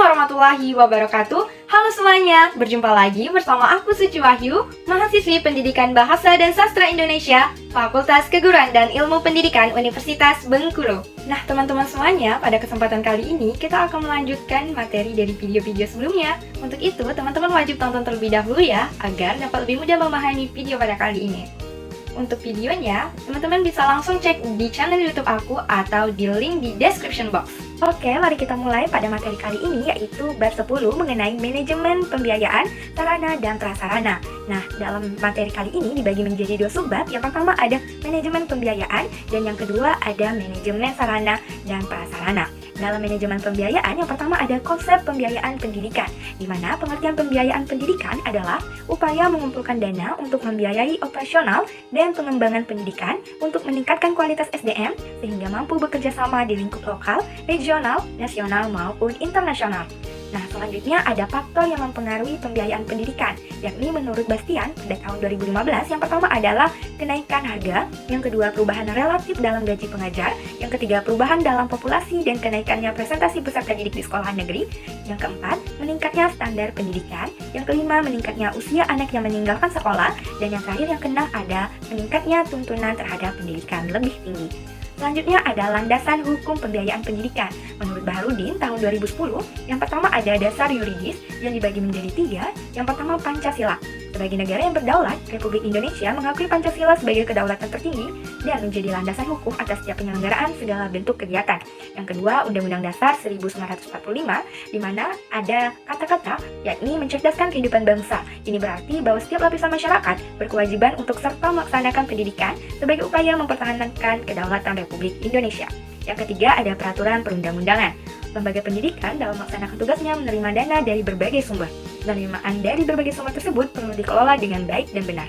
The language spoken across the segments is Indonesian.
warahmatullahi wabarakatuh. Halo semuanya, berjumpa lagi bersama aku Suci Wahyu, mahasiswi Pendidikan Bahasa dan Sastra Indonesia, Fakultas Keguruan dan Ilmu Pendidikan Universitas Bengkulu. Nah teman-teman semuanya, pada kesempatan kali ini kita akan melanjutkan materi dari video-video sebelumnya. Untuk itu teman-teman wajib tonton terlebih dahulu ya, agar dapat lebih mudah memahami video pada kali ini. Untuk videonya, teman-teman bisa langsung cek di channel YouTube aku atau di link di description box. Oke, mari kita mulai pada materi kali ini, yaitu bab 10 mengenai manajemen pembiayaan, sarana dan prasarana. Nah, dalam materi kali ini dibagi menjadi dua subbab. Yang pertama ada manajemen pembiayaan, dan yang kedua ada manajemen sarana dan prasarana. Dalam manajemen pembiayaan, yang pertama ada konsep pembiayaan pendidikan, di mana pengertian pembiayaan pendidikan adalah upaya mengumpulkan dana untuk membiayai operasional dan pengembangan pendidikan untuk meningkatkan kualitas SDM sehingga mampu bekerja sama di lingkup lokal, regional, nasional maupun internasional. Nah, selanjutnya ada faktor yang mempengaruhi pembiayaan pendidikan, yakni menurut Bastian pada tahun 2015, yang pertama adalah kenaikan harga, yang kedua perubahan relatif dalam gaji pengajar, yang ketiga perubahan dalam populasi dan kenaikannya presentasi peserta didik di sekolah negeri, yang keempat meningkatnya standar pendidikan, yang kelima meningkatnya usia anak yang meninggalkan sekolah, dan yang terakhir yang keenam ada meningkatnya tuntunan terhadap pendidikan lebih tinggi. Selanjutnya ada landasan hukum pembiayaan pendidikan. Menurut Baharudin tahun 2010, yang pertama ada dasar yuridis yang dibagi menjadi tiga. Yang pertama Pancasila. Sebagai negara yang berdaulat, Republik Indonesia mengakui Pancasila sebagai kedaulatan tertinggi dan menjadi landasan hukum atas setiap penyelenggaraan segala bentuk kegiatan. Yang kedua, Undang-Undang Dasar 1945, di mana ada kata-kata yakni mencerdaskan kehidupan bangsa. Ini berarti bahwa setiap lapisan masyarakat berkewajiban untuk serta melaksanakan pendidikan sebagai upaya mempertahankan kedaulatan Republik Indonesia. Yang ketiga, ada peraturan perundang-undangan. Lembaga pendidikan dalam melaksanakan tugasnya menerima dana dari berbagai sumber. Penerimaan dari berbagai sumber tersebut perlu dikelola dengan baik dan benar.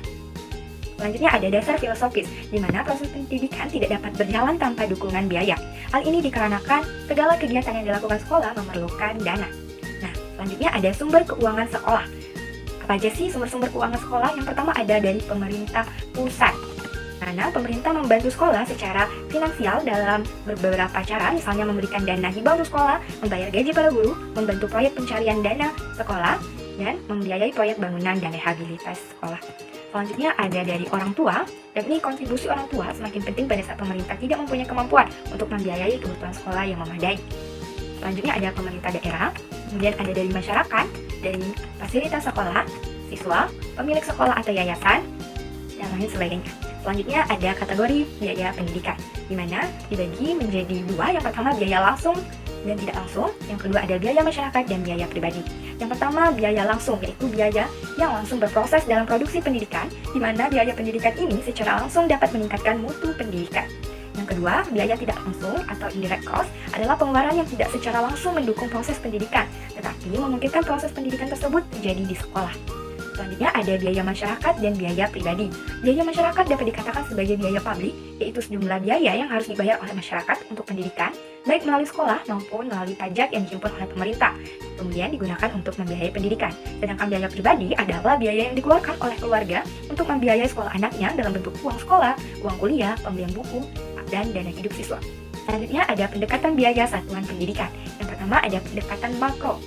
Selanjutnya ada dasar filosofis, di mana proses pendidikan tidak dapat berjalan tanpa dukungan biaya. Hal ini dikarenakan segala kegiatan yang dilakukan sekolah memerlukan dana. Nah, selanjutnya ada sumber keuangan sekolah. Apa aja sih sumber-sumber keuangan sekolah? Yang pertama ada dari pemerintah pusat, karena pemerintah membantu sekolah secara finansial dalam beberapa cara, misalnya memberikan dana hibah untuk sekolah, membayar gaji para guru, membantu proyek pencarian dana sekolah, dan membiayai proyek bangunan dan rehabilitasi sekolah. Selanjutnya ada dari orang tua, yakni kontribusi orang tua semakin penting pada saat pemerintah tidak mempunyai kemampuan untuk membiayai kebutuhan sekolah yang memadai. Selanjutnya ada pemerintah daerah, kemudian ada dari masyarakat, dari fasilitas sekolah, siswa, pemilik sekolah atau yayasan, dan lain sebagainya. Selanjutnya ada kategori biaya pendidikan, di mana dibagi menjadi dua. Yang pertama biaya langsung dan tidak langsung, yang kedua ada biaya masyarakat dan biaya pribadi. Yang pertama biaya langsung, yaitu biaya yang langsung berproses dalam produksi pendidikan, di mana biaya pendidikan ini secara langsung dapat meningkatkan mutu pendidikan. Yang kedua, biaya tidak langsung atau indirect cost adalah pengeluaran yang tidak secara langsung mendukung proses pendidikan, tetapi memungkinkan proses pendidikan tersebut terjadi di sekolah. Selanjutnya ada biaya masyarakat dan biaya pribadi. Biaya masyarakat dapat dikatakan sebagai biaya publik, yaitu sejumlah biaya yang harus dibayar oleh masyarakat untuk pendidikan, baik melalui sekolah maupun melalui pajak yang dihimpun oleh pemerintah, kemudian digunakan untuk membiayai pendidikan. Sedangkan biaya pribadi adalah biaya yang dikeluarkan oleh keluarga untuk membiayai sekolah anaknya dalam bentuk uang sekolah, uang kuliah, pembelian buku, dan dana hidup siswa. Selanjutnya ada pendekatan biaya satuan pendidikan. Yang pertama ada pendekatan makro,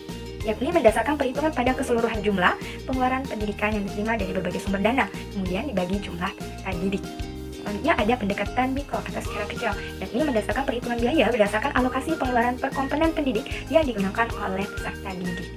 yakni berdasarkan perhitungan pada keseluruhan jumlah pengeluaran pendidikan yang diterima dari berbagai sumber dana, kemudian dibagi jumlah peserta didik. Selanjutnya ada pendekatan mikro atau skala kecil, yakni berdasarkan perhitungan biaya berdasarkan alokasi pengeluaran per komponen pendidik yang digunakan oleh peserta didik.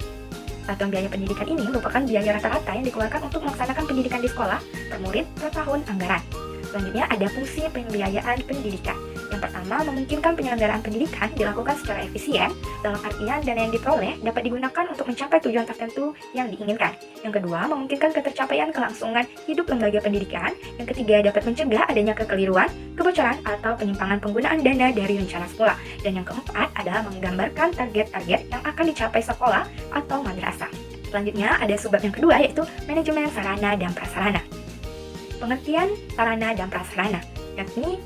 Satuan biaya pendidikan ini merupakan biaya rata-rata yang dikeluarkan untuk melaksanakan pendidikan di sekolah per murid per tahun anggaran. Selanjutnya ada fungsi pembiayaan pendidikan. Yang pertama, memungkinkan penyelenggaraan pendidikan dilakukan secara efisien, dalam artian dana yang diperoleh dapat digunakan untuk mencapai tujuan tertentu yang diinginkan. Yang kedua, memungkinkan ketercapaian kelangsungan hidup lembaga pendidikan. Yang ketiga, dapat mencegah adanya kekeliruan, kebocoran, atau penyimpangan penggunaan dana dari rencana sekolah. Dan yang keempat adalah menggambarkan target-target yang akan dicapai sekolah atau madrasah. Selanjutnya ada subbab yang kedua, yaitu manajemen sarana dan prasarana. Pengertian sarana dan prasarana, yakni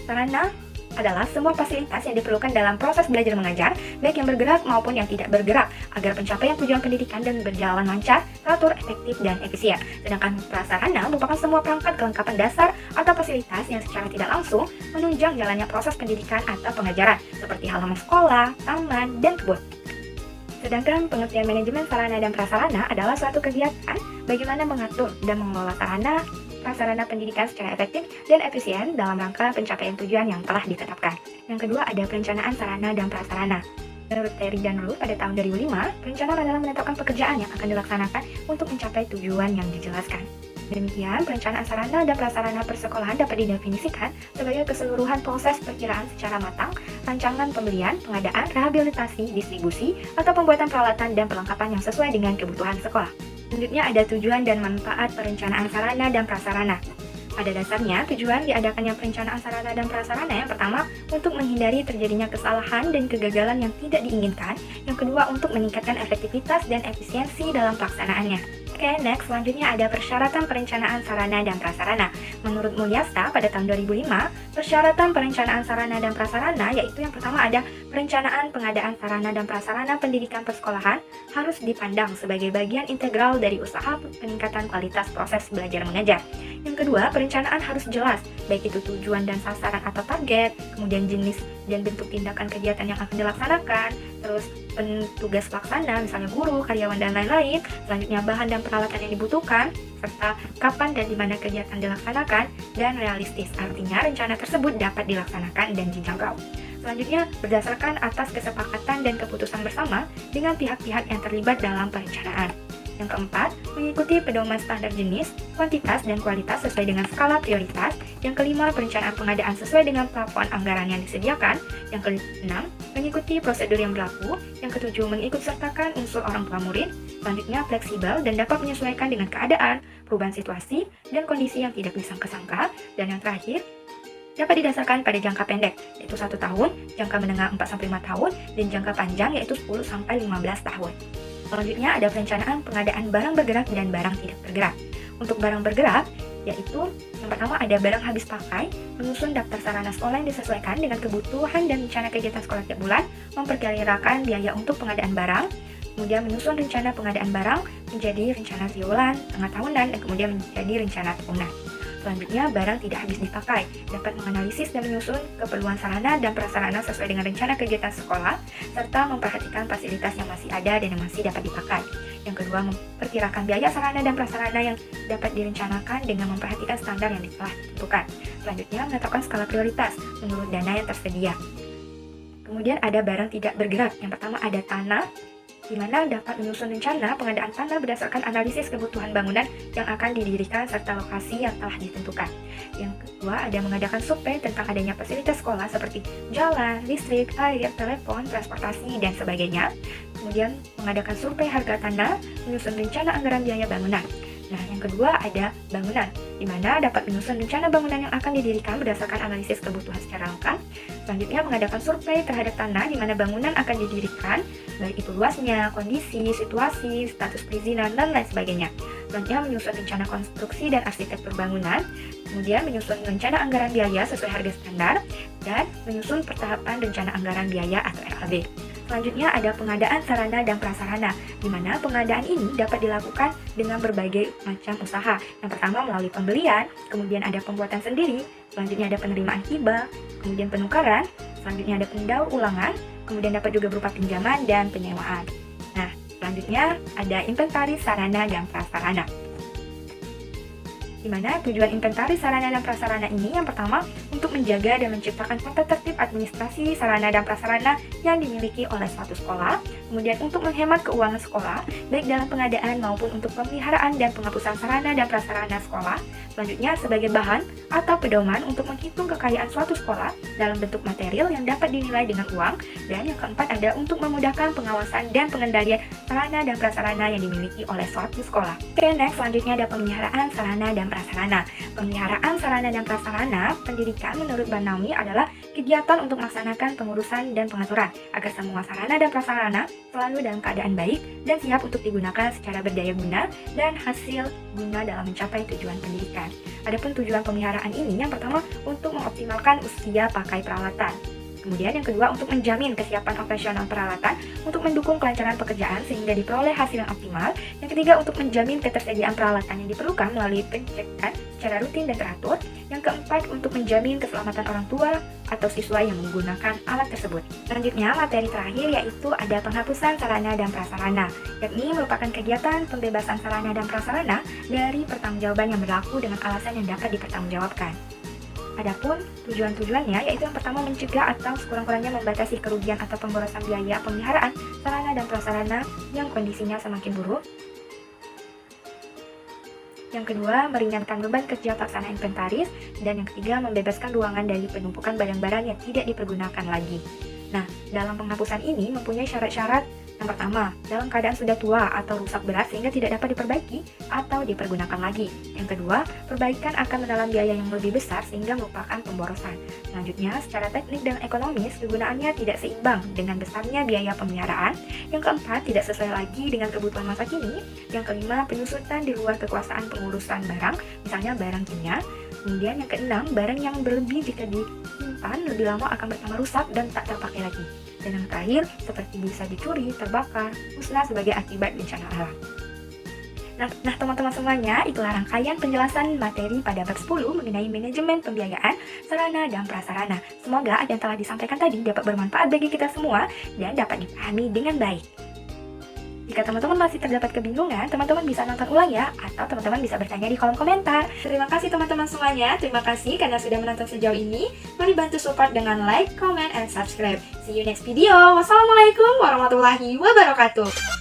sarana adalah semua fasilitas yang diperlukan dalam proses belajar mengajar, baik yang bergerak maupun yang tidak bergerak, agar pencapaian tujuan pendidikan dan berjalan lancar, teratur, efektif, dan efisien. Sedangkan prasarana merupakan semua perangkat kelengkapan dasar atau fasilitas yang secara tidak langsung menunjang jalannya proses pendidikan atau pengajaran, seperti halaman sekolah, taman, dan kebun. Sedangkan pengertian manajemen sarana dan prasarana adalah suatu kegiatan bagaimana mengatur dan mengelola sarana prasarana pendidikan secara efektif dan efisien dalam rangka pencapaian tujuan yang telah ditetapkan. Yang kedua ada perencanaan sarana dan prasarana. Menurut Terry dan Ruth pada tahun 2005, perencanaan adalah menetapkan pekerjaan yang akan dilaksanakan untuk mencapai tujuan yang dijelaskan. Demikian, perencanaan sarana dan prasarana persekolahan dapat didefinisikan sebagai keseluruhan proses perkiraan secara matang, rancangan pembelian, pengadaan, rehabilitasi, distribusi, atau pembuatan peralatan dan perlengkapan yang sesuai dengan kebutuhan sekolah. Selanjutnya ada tujuan dan manfaat perencanaan sarana dan prasarana. Pada dasarnya, tujuan diadakannya perencanaan sarana dan prasarana yang pertama untuk menghindari terjadinya kesalahan dan kegagalan yang tidak diinginkan, yang kedua untuk meningkatkan efektivitas dan efisiensi dalam pelaksanaannya. Oke, next, selanjutnya ada persyaratan perencanaan sarana dan prasarana. Menurut Mulyasta pada tahun 2005, persyaratan perencanaan sarana dan prasarana yaitu yang pertama ada perencanaan pengadaan sarana dan prasarana pendidikan persekolahan harus dipandang sebagai bagian integral dari usaha peningkatan kualitas proses belajar mengajar. Yang kedua, perencanaan harus jelas, baik itu tujuan dan sasaran atau target, kemudian jenis dan bentuk tindakan kegiatan yang akan dilaksanakan, terus petugas pelaksana, misalnya guru, karyawan, dan lain-lain, selanjutnya bahan dan peralatan yang dibutuhkan, serta kapan dan di mana kegiatan dilaksanakan, dan realistis, artinya rencana tersebut dapat dilaksanakan dan dijangkau. Selanjutnya, berdasarkan atas kesepakatan dan keputusan bersama dengan pihak-pihak yang terlibat dalam perencanaan. Yang keempat, mengikuti pedoman standar jenis, kuantitas, dan kualitas sesuai dengan skala prioritas. Yang kelima, perencanaan pengadaan sesuai dengan plafon anggaran yang disediakan. Yang keenam, mengikuti prosedur yang berlaku. Yang ketujuh, mengikut sertakan unsur orang tua murid. Selanjutnya, fleksibel dan dapat menyesuaikan dengan keadaan, perubahan situasi, dan kondisi yang tidak disangka-sangka. Dan yang terakhir, dapat didasarkan pada jangka pendek, yaitu 1 tahun, jangka menengah 4-5 tahun, dan jangka panjang yaitu 10-15 tahun. Selanjutnya ada perencanaan pengadaan barang bergerak dan barang tidak bergerak. Untuk barang bergerak, yaitu yang pertama ada barang habis pakai, menyusun daftar sarana sekolah yang disesuaikan dengan kebutuhan dan rencana kegiatan sekolah tiap bulan, memperkirakan biaya untuk pengadaan barang, kemudian menyusun rencana pengadaan barang menjadi rencana triwulan, tengah tahunan, dan kemudian menjadi rencana tahunan. Selanjutnya, barang tidak habis dipakai, dapat menganalisis dan menyusun keperluan sarana dan prasarana sesuai dengan rencana kegiatan sekolah, serta memperhatikan fasilitas yang masih ada dan yang masih dapat dipakai. Yang kedua, memperkirakan biaya sarana dan prasarana yang dapat direncanakan dengan memperhatikan standar yang telah ditentukan. Selanjutnya, menetapkan skala prioritas menurut dana yang tersedia. Kemudian ada barang tidak bergerak. Yang pertama ada tanah, di mana dapat menyusun rencana pengadaan tanah berdasarkan analisis kebutuhan bangunan yang akan didirikan serta lokasi yang telah ditentukan. Yang kedua, ada mengadakan survei tentang adanya fasilitas sekolah seperti jalan, listrik, air, telepon, transportasi, dan sebagainya. Kemudian, mengadakan survei harga tanah, menyusun rencana anggaran biaya bangunan. Nah, yang kedua ada bangunan, di mana dapat menyusun rencana bangunan yang akan didirikan berdasarkan analisis kebutuhan secara lengkap. Selanjutnya mengadaan survei terhadap tanah di mana bangunan akan didirikan, baik itu luasnya, kondisi, situasi, status perizinan, dan lain sebagainya. Selanjutnya menyusun rencana konstruksi dan arsitektur bangunan, kemudian menyusun rencana anggaran biaya sesuai harga standar, dan menyusun pertahapan rencana anggaran biaya atau RAB. Selanjutnya ada pengadaan sarana dan prasarana, di mana pengadaan ini dapat dilakukan dengan berbagai macam usaha. Yang pertama melalui pembelian, kemudian ada pembuatan sendiri, selanjutnya ada penerimaan hibah, kemudian penukaran, selanjutnya ada pendaur ulangan, kemudian dapat juga berupa pinjaman dan penyewaan. Nah, selanjutnya ada inventaris sarana dan prasarana. Di mana tujuan inventaris sarana dan prasarana ini yang pertama untuk menjaga dan menciptakan tata tertib administrasi sarana dan prasarana yang dimiliki oleh suatu sekolah, kemudian untuk menghemat keuangan sekolah, baik dalam pengadaan maupun untuk pemeliharaan dan penghapusan sarana dan prasarana sekolah, selanjutnya sebagai bahan atau pedoman untuk menghitung kekayaan suatu sekolah dalam bentuk material yang dapat dinilai dengan uang, dan yang keempat ada untuk memudahkan pengawasan dan pengendalian sarana dan prasarana yang dimiliki oleh suatu sekolah. Oke, next, selanjutnya ada pemeliharaan sarana dan prasarana. Pemeliharaan sarana dan prasarana pendidikan menurut Banawi adalah kegiatan untuk melaksanakan pengurusan dan pengaturan agar semua sarana dan prasarana selalu dalam keadaan baik dan siap untuk digunakan secara berdaya guna dan hasil guna dalam mencapai tujuan pendidikan. Adapun tujuan pemeliharaan ini yang pertama untuk mengoptimalkan usia pakai peralatan. Kemudian yang kedua, untuk menjamin kesiapan operasional peralatan untuk mendukung kelancaran pekerjaan sehingga diperoleh hasil yang optimal. Yang ketiga, untuk menjamin ketersediaan peralatan yang diperlukan melalui pengecekan secara rutin dan teratur. Yang keempat, untuk menjamin keselamatan orang tua atau siswa yang menggunakan alat tersebut. Selanjutnya, materi terakhir yaitu ada penghapusan sarana dan prasarana, yakni merupakan kegiatan pembebasan sarana dan prasarana dari pertanggungjawaban yang berlaku dengan alasan yang dapat dipertanggungjawabkan. Adapun tujuan-tujuannya yaitu yang pertama, mencegah atau sekurang-kurangnya membatasi kerugian atau pemborosan biaya pemeliharaan sarana dan prasarana yang kondisinya semakin buruk. Yang kedua, meringankan beban kerja pelaksana inventaris. Dan yang ketiga, membebaskan ruangan dari penumpukan barang-barang yang tidak dipergunakan lagi. Nah, dalam penghapusan ini mempunyai syarat-syarat. Yang pertama, dalam keadaan sudah tua atau rusak berat sehingga tidak dapat diperbaiki atau dipergunakan lagi. Yang kedua, perbaikan akan menelan biaya yang lebih besar sehingga merupakan pemborosan. Selanjutnya, secara teknik dan ekonomis, kegunaannya tidak seimbang dengan besarnya biaya pemeliharaan. Yang keempat, tidak sesuai lagi dengan kebutuhan masa kini. Yang kelima, penyusutan di luar kekuasaan pengurusan barang, misalnya barang kimia. Kemudian yang keenam, barang yang berlebih jika disimpan lebih lama akan bertambah rusak dan tak terpakai lagi. Dan yang terakhir, seperti bisa dicuri, terbakar, musnah sebagai akibat bencana alam. Nah teman-teman semuanya, itulah rangkaian penjelasan materi pada bab 10 mengenai manajemen pembiayaan sarana dan prasarana. Semoga apa yang telah disampaikan tadi dapat bermanfaat bagi kita semua dan dapat dipahami dengan baik. Jika teman-teman masih terdapat kebingungan, teman-teman bisa nonton ulang ya, atau teman-teman bisa bertanya di kolom komentar. Terima kasih teman-teman semuanya, terima kasih karena sudah menonton sejauh ini. Mari bantu support dengan like, comment, and subscribe. See you next video. Wassalamualaikum warahmatullahi wabarakatuh.